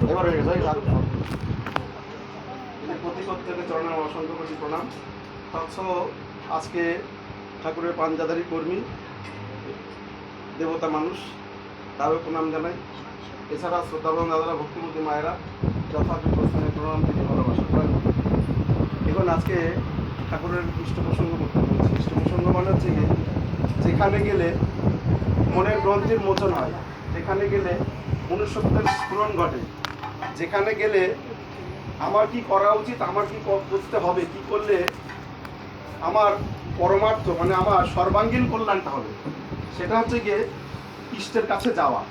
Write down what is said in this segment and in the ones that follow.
এবারে প্রতিপক্ষকে চরণে অসংখ্য কোটি প্রণাম। তৎস আজকে ঠাকুরের পাঞ্জাদারি কর্মী দেবতা মানুষ, তারও প্রণাম জানাই। এছাড়া শ্রদ্ধাবান দাদারা, ভক্তিমতী মায়েরা যথাযথ স্থানে প্রণাম তিনি ভালোবাসা করেন। এখন আজকে ঠাকুরের ইষ্টপ্রসঙ্গ করতে বলছি। ইষ্টপ্রসঙ্গ মানে হচ্ছে কি, যেখানে গেলে মনের গ্রন্থির মোচন হয়, যেখানে গেলে মনুষ্যত্বের স্ফুরণ ঘটে, যেখানে গেলে আমার কি করা উচিত, আমার কি করতে হবে, কি করলে আমার পরমার্থ মানে আমার সর্বাঙ্গীন কল্যাণটা হবে, সেটা হচ্ছে গিয়ে ইষ্টের কাছে যাওয়া।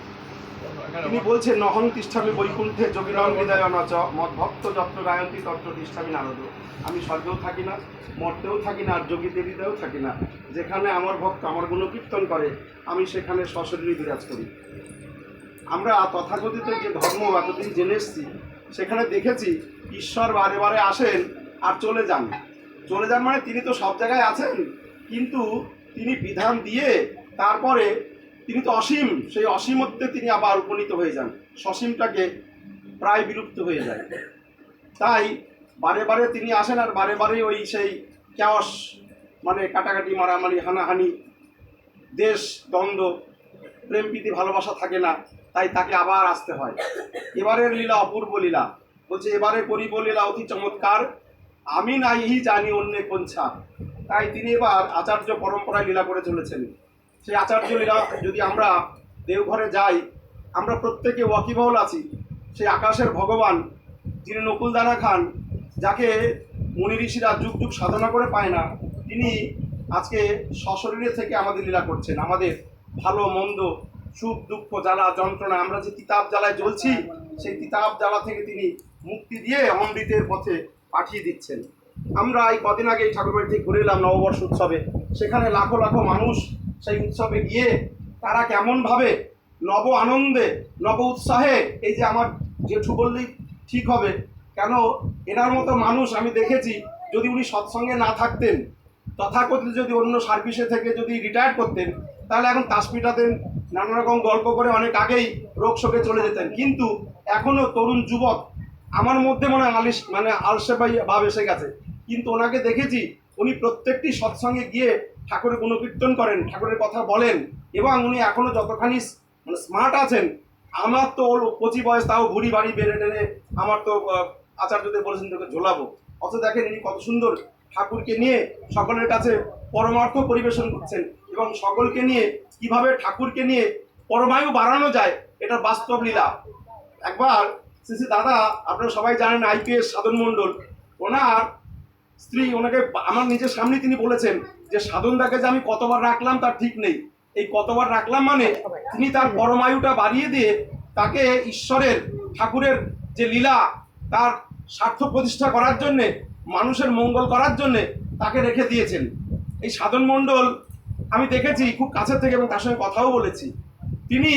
তিনি বলছেন, নহং তিষ্ঠামি বৈকুণ্ঠে যোগিনং হৃদয় নচ মদ ভক্ত যত্র গায়ন্তী তত্র তিষ্ঠামি নারদ। আমি স্বর্গেও থাকি না, মর্তেও থাকি না, আর যোগীদের হৃদয়েও থাকি না। যেখানে আমার ভক্ত আমার গুণকীর্তন করে, আমি সেখানে সশরীরে বিরাজ করি। আমরা তথাকথিত যে ধর্ম এতদিন জেনে এসেছি, সেখানে দেখেছি ঈশ্বর বারে বারে আসেন আর চলে যান। চলে যান মানে তিনি তো সব জায়গায় আছেন, কিন্তু তিনি বিধান দিয়ে তারপরে তিনি তো অসীম, সেই অসীমত্বে তিনি আবার উপনীত হয়ে যান, সসীমটাকে প্রায় বিলুপ্ত হয়ে যায়। তাই বারে বারে তিনি আসেন আর বারে বারে ওই সেই ক্যাওস মানে কাটাকাটি, মারামারি, হানাহানি, দেশ দ্বন্দ্ব, প্রেম প্রীতি ভালোবাসা থাকে না, তাই তাকে আবার আসতে হয়। এবারের লীলা অপূর্ব লীলা, বলছে এবারে করিব লীলা অতি চমৎকার, আমি নাইহি জানি অন্যে কোনছা। তাই তিনি এবার আচার্য পরম্পরায় লীলা করে চলেছেন। সেই আচার্য লীলা যদি আমরা দেওঘরে যাই, আমরা প্রত্যেকে ওয়াকিবহল আছি সেই আকাশের ভগবান, যিনি নকুলদানা খান, যাকে মুনি ঋষিরা যুগ যুগ সাধনা করে পায় না, তিনি আজকে সশরীরে থেকে আমাদের লীলা করছেন। আমাদের ভালো মন্দ, সুখ দুঃখ, জ্বালা যন্ত্রণা, আমরা যে কিতাব জ্বালায় জ্বলছি, সেই কিতাব জ্বালা থেকে তিনি মুক্তি দিয়ে অমৃতের পথে পাঠিয়ে দিচ্ছেন। আমরা এই কদিন আগে এই ঠাকুরবাড়ি থেকে ঘুরে এলাম নববর্ষ উৎসবে। সেখানে লাখো লাখো মানুষ সেই উৎসবে গিয়ে তারা কেমনভাবে নব আনন্দে, নব উৎসাহে, এই যে আমার জেঠু বললেই ঠিক হবে, কেন এনার মতো মানুষ আমি দেখেছি, যদি উনি সৎসঙ্গে না থাকতেন, তথাকথিত যদি অন্য সার্ভিসে থেকে যদি রিটায়ার করতেন, তাহলে এখন তাস পিটাতেন, নানা রকম গল্প করে অনেক আগেই রোগ শোকে চলে যেতেন। কিন্তু এখনও তরুণ যুবক, আমার মধ্যে মনে হয় আলসে ভাব এসে গেছে, কিন্তু ওনাকে দেখেছি উনি প্রত্যেকটি সৎসঙ্গে গিয়ে ঠাকুরের গুণকীর্তন করেন, ঠাকুরের কথা বলেন, এবং উনি এখনও যতখানি স্মার্ট আছেন। আমার তো ওর 25 বয়স, তাও ঘুড়ি বাড়ি বেড়ে টেনে আমার তো আচার্যদের বলেছেন তোকে ঝোলাবো। অথচ দেখেন ইনি কত সুন্দর ঠাকুরকে নিয়ে সকলের কাছে পরমার্থ পরিবেশন করছেন, এবং সকলকে নিয়ে কিভাবে ঠাকুরকে নিয়ে পরমায়ু বাড়ানো যায়, এটা বাস্তব লীলা। একবার শ্রী দাদা, আপনারা সবাই জানেন IPS সাধন মণ্ডল, ওনার স্ত্রী ওনাকে আমার নিজের সামনে তিনি বলেছেন যে সাধনদাকে যে আমি কতবার রাখলাম তার ঠিক নেই। এই কতবার রাখলাম মানে তিনি তার পরমায়ুটা বাড়িয়ে দিয়ে তাকে ঈশ্বরের, ঠাকুরের যে লীলা, তার স্বার্থ প্রতিষ্ঠা করার জন্যে, মানুষের মঙ্গল করার জন্যে তাকে রেখে দিয়েছেন। এই সাধন মণ্ডল আমি দেখেছি খুব কাছের থেকে, এবং তার সঙ্গে কথাও বলেছি। তিনি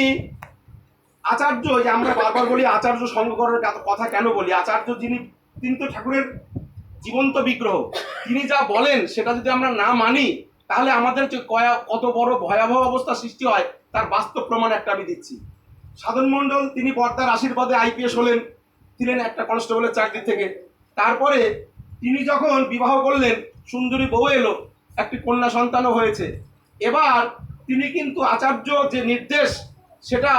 আচার্য, যে আমরা বারবার বলি আচার্য সঙ্গ করার কথা কেন বলি, আচার্য তিনি তো ঠাকুরের জীবন্ত বিগ্রহ। তিনি যা বলেন সেটা যদি আমরা না মানি, তাহলে আমাদের যে কত বড় ভয়াবহ অবস্থা সৃষ্টি হয় তার বাস্তব প্রমাণ একটা আমি দিচ্ছি। সাধন মণ্ডল তিনি বর্দার আশীর্বাদে IPS হলেন, ছিলেন একটা কনস্টেবলের চাকরি থেকে। তারপরে তিনি যখন বিবাহ করলেন, সুন্দরী বউ এলো, একটি কন্যা সন্তানও হয়েছে। এবার তিনি কিন্তু আচার্য যে নির্দেশ, সেটা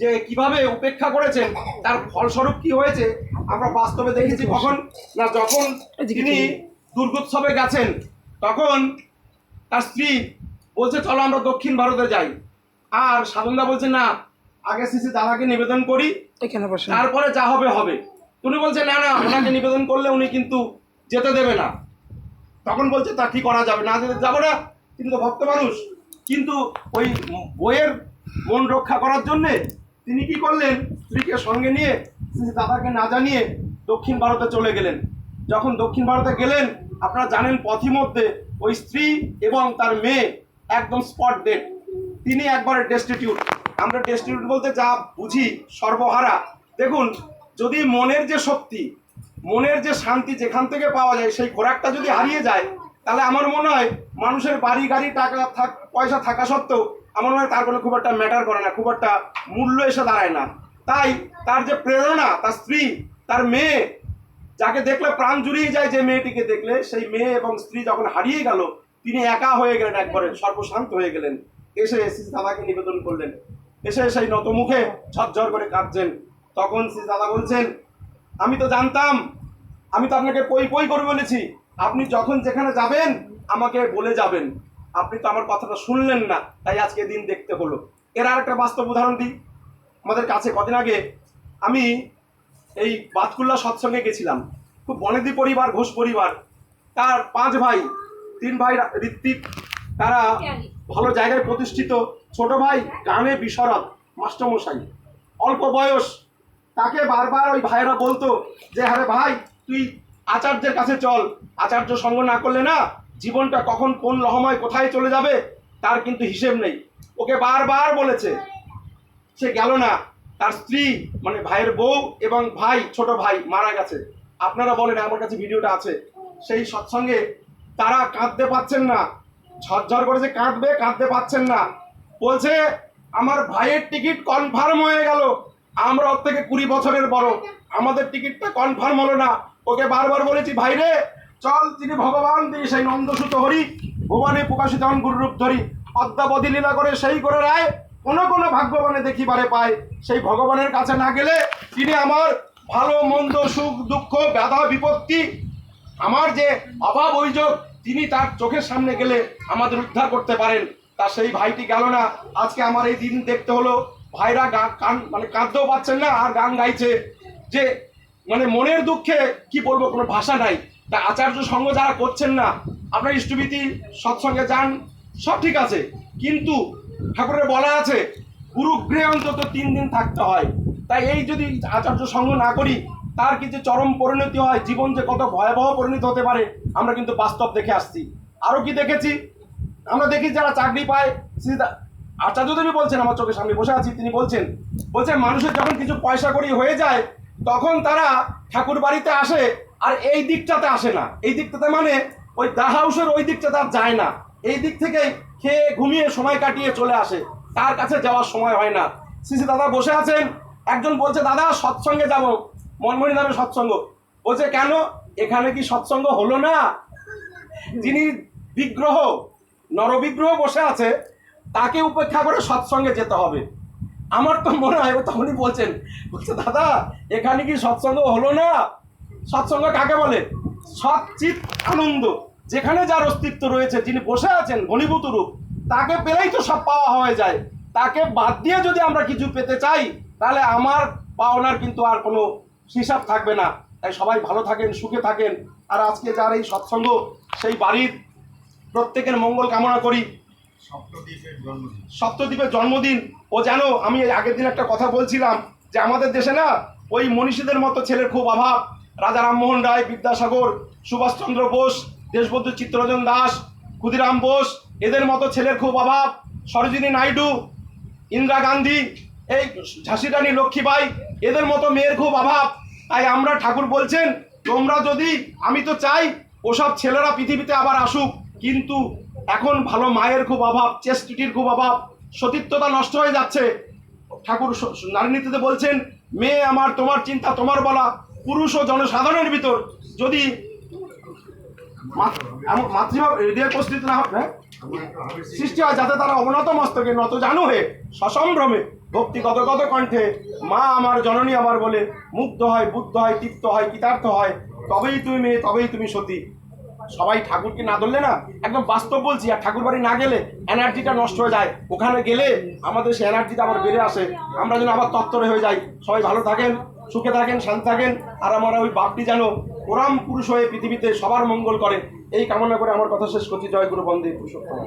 যে কিভাবে উপেক্ষা করেছেন, তার ফলস্বরূপ কি হয়েছে আমরা বাস্তবে দেখেছি। কখন না, যখন তিনি দুর্গোৎসবে গেছেন, তখন তার স্ত্রী বলছে চলো আমরা দক্ষিণ ভারতে যাই, আর সাধনদা বলছে না, আগে শ্রী দাদাকে নিবেদন করি, তারপরে যা হবে হবে। উনি বলছে না না, ওনাকে নিবেদন করলে উনি কিন্তু যেতে দেবে না। তখন বলছে তা কি করা যাবে, না যেতে যাবো না, তিনি তো ভক্ত মানুষ। কিন্তু ওই বইয়ের মন রক্ষা করার জন্যে তিনি কি করলেন, স্ত্রীকে সঙ্গে নিয়ে শ্রী দাদাকে না জানিয়ে দক্ষিণ ভারতে চলে গেলেন। যখন দক্ষিণ ভারতে গেলেন, আপনারা জানেন পথিমধ্যে ওই স্ত্রী এবং তার মেয়ে একদম স্পট ডেড। তিনি একবারে ডেস্টিটিউট। আমরা ডেস্টিটিউট বলতে যা বুঝি সর্বহারা। দেখুন, যদি মনের যে শক্তি, মনের যে শান্তি যেখান থেকে পাওয়া যায়, সেই খোরাকটা যদি হারিয়ে যায়, তাহলে আমার মনে হয় মানুষের বাড়ি গাড়ি টাকা পয়সা থাকা সত্ত্বেও আমার মনে হয় তার কোনো খুব একটা ম্যাটার করে না, খুব একটা মূল্য এসে দাঁড়ায় না। তাই তার যে প্রেরণা, তার স্ত্রী, তার মেয়ে, যাকে দেখলে প্রাণ জুড়িয়ে যায়, যে মেয়েটিকে দেখলে, সেই মেয়ে এবং স্ত্রী যখন হারিয়ে গেল, তিনি একা হয়ে গেলেন, একবারে সর্বশান্ত হয়ে গেলেন। এসে শ্রী দাদাকে নিবেদন করলেন, এসে সেই নত মুখে ঝরঝর করে কাঁদছেন। তখন শ্রী দাদা বলছেন, আমি তো জানতাম, আমি তো আপনাকে পই পই করে বলেছি, আপনি যখন যেখানে যাবেন আমাকে বলে যাবেন, আপনি তো আমার কথাটা শুনলেন না, তাই আজকে দিন দেখতে হলো। এর আর একটা বাস্তব উদাহরণ দিই। আমাদের কাছে কদিন আগে আমি এই বাতকুল্লা সৎসঙ্গে গেছিলাম। খুব বনেদি পরিবার, ঘোষ পরিবার, তার 5 ভাই, 3 ভাই ঋত্বিক, তারা ভালো জায়গায় প্রতিষ্ঠিত, ছোট ভাই গানে বিশরদ মাস্টারমশাই, অল্প বয়স। তাকে বারবার ওই ভাইয়েরা বলতো যে আরে ভাই তুই আচার্যের কাছে চল, আচার্য সঙ্গ না করলে না জীবনটা কখন কোন লহমায় কোথায় চলে যাবে তার কিন্তু হিসেব নেই। ওকে বারবার বলেছে, সে গেল না। তার স্ত্রী মানে ভাইয়ের বউ এবং ভাই, ছোট ভাই মারা গেছে। আপনারা বলেন, আমার কাছে ভিডিওটা আছে। সেই সৎসঙ্গে তারা কাঁদতে পাচ্ছেন না, ঝরঝর করে যে কাঁদতে পাচ্ছেন না। বলছে আমার ভাইয়ের টিকিট কনফার্ম হয়ে গেল, আমরা ওর থেকে 20 বছরের বড়, আমাদের টিকিটটা কনফার্ম হলো না। ওকে বারবার বলেছি, ভাই রে চল, তিনি ভগবান, তিনি সেই নন্দসুত হরি, ভুবনে প্রকাশিত হন গুরুরূপ ধরি, অদ্যাবধি লীলা করে সেই করে রায়, কোনো কোনো ভাগ্যবানে দেখিবারে পায়। সেই ভগবানের কাছে না গেলে তিনি আমার ভালো মন্দ, সুখ দুঃখ, বাধা বিপত্তি, আমার যে অভাব অভিযোগ, তিনি তার চোখের সামনে গেলে আমাদের উদ্ধার করতে পারেন। তা সেই ভাইটি গেল না। আজকে আমার এই দিন দেখতে হলো। ভাইরা মানে কাঁদতেও পাচ্ছেন না, আর গান গাইছে। যে মানে মনের দুঃখে কি বলবো, কোনো ভাষা নাই। তা আচার্য সঙ্গ যারা করছেন না, আপনার ইষ্টভীতি সৎসঙ্গে যান, সব ঠিক আছে, কিন্তু ঠাকুরের বলা আছে গুরুগৃহে অন্তত 3 দিন থাকতে হয়। তাই এই যদি আচার্য সঙ্গ না করি, তার কি যে চরম পরিণতি হয়, জীবন যে কত ভয়াবহ পরিণতি হতে পারে, আমরা কিন্তু বাস্তব দেখে আসছি। আরও কি দেখেছি, আমরা দেখি যারা চাকরি পায়, আচার্যদেবী বলছেন, আমার চোখের সামনে বসে আছি, তিনি বলছেন মানুষের যখন কিছু পয়সা কড়ি হয়ে যায়, তখন তারা ঠাকুর বাড়িতে আসে, আর এই দিকটাতে আসে না। এই দিকটাতে মানে ওই দা হাউসের ওই দিকটাতে আর যায় না, এই দিক থেকে খেয়ে ঘুমিয়ে সময় কাটিয়ে চলে আসে, তার কাছে যাওয়ার সময় হয় না। শ্রী দাদা বসে আছেন, একজন বলছে দাদা সৎসঙ্গে যাব, মনমণি নামে সৎসঙ্গ। বলছে কেন, এখানে কি সৎসঙ্গ হলো না? যিনি বিগ্রহ, নরবিগ্রহ বসে আছে, তাকে উপেক্ষা করে সৎসঙ্গে যেতে হবে। আমার তো মনে হয়, তখনই বলছে দাদা এখানে কি সৎসঙ্গ হলো না? সৎসঙ্গ কাকে বলে? সচ্চিৎ আনন্দ, যেখানে যার অস্তিত্ব রয়েছে, যিনি বসে আছেন ঘনীভূত রূপ, তাকে পেলেই তো সব পাওয়া হয়ে যায়। তাকে বাদ দিয়ে যদি আমরা কিছু পেতে চাই, তাহলে আমার পাওনার কিন্তু আর কোনো হিসাব থাকবে না। তাই সবাই ভালো থাকেন, সুখে থাকেন। আর আজকে যার এই সৎসঙ্গ, সেই বাড়ির প্রত্যেকের মঙ্গল কামনা করি। সপ্তদ্বীপের জন্মদিন। ও জানো, আমি আগের দিন একটা কথা বলছিলাম যে আমাদের দেশে না ওই মনীষীদের মতো ছেলের খুব অভাব। রাজা রামমোহন রায়, বিদ্যাসাগর, সুভাষচন্দ্র বোস, দেশবন্ধু চিত্তরঞ্জন দাস, ক্ষুদিরাম বোস, এদের মতো ছেলের খুব অভাব। সরোজিনী নাইডু, ইন্দিরা গান্ধী, এই ঝাঁসি রানী লক্ষ্মীবাই, এদের মতো মেয়ের খুব অভাব। তাই আমরা, ঠাকুর বলছেন তোমরা যদি, আমি তো চাই ওসব ছেলেরা পৃথিবীতে আবার আসুক, কিন্তু এখন ভালো মায়ের খুব অভাব, চেষ্টিটির খুব অভাব, সতীত্বতা নষ্ট হয়ে যাচ্ছে। ঠাকুর নারী নীতিতে বলছেন মেয়ে আমার, তোমার চিন্তা তোমার বলা। পুরুষ ও জনসাধারণের ভিতর যদি মাতৃভাব হৃদয়ের প্রস্তুতি না হয়, সৃষ্টি হয়, যাতে তারা অবনত মস্তকে নত জানু হয়ে সসম্ভ্রমে ভক্তি গত গত কণ্ঠে মা আমার, জননী আমার বলে মুগ্ধ হয়, বুদ্ধ হয়, তৃপ্ত হয়, কৃতার্থ হয়, তবেই তুমি মেয়ে, তবেই তুমি সতী। সবাই ঠাকুরকে না ধরলে না, একদম বাস্তব বলছি, আর ঠাকুর বাড়ি না গেলে এনার্জিটা নষ্ট হয়ে যায়। ওখানে গেলে আমাদের সেই এনার্জিটা আবার বেড়ে আসে, আমরা যেন আবার তত্তরে হয়ে যাই। সবাই ভালো থাকেন, সুখে থাকেন, শান্তি থাকেন। আর আমরা ওই বাপটি যেন ওরাম পুরুষ হয়ে পৃথিবীতে সবার মঙ্গল করে, এই কামনা করে আমার কথা শেষ করছি। জয় গুরু বন্দে পুরুষোত্তম।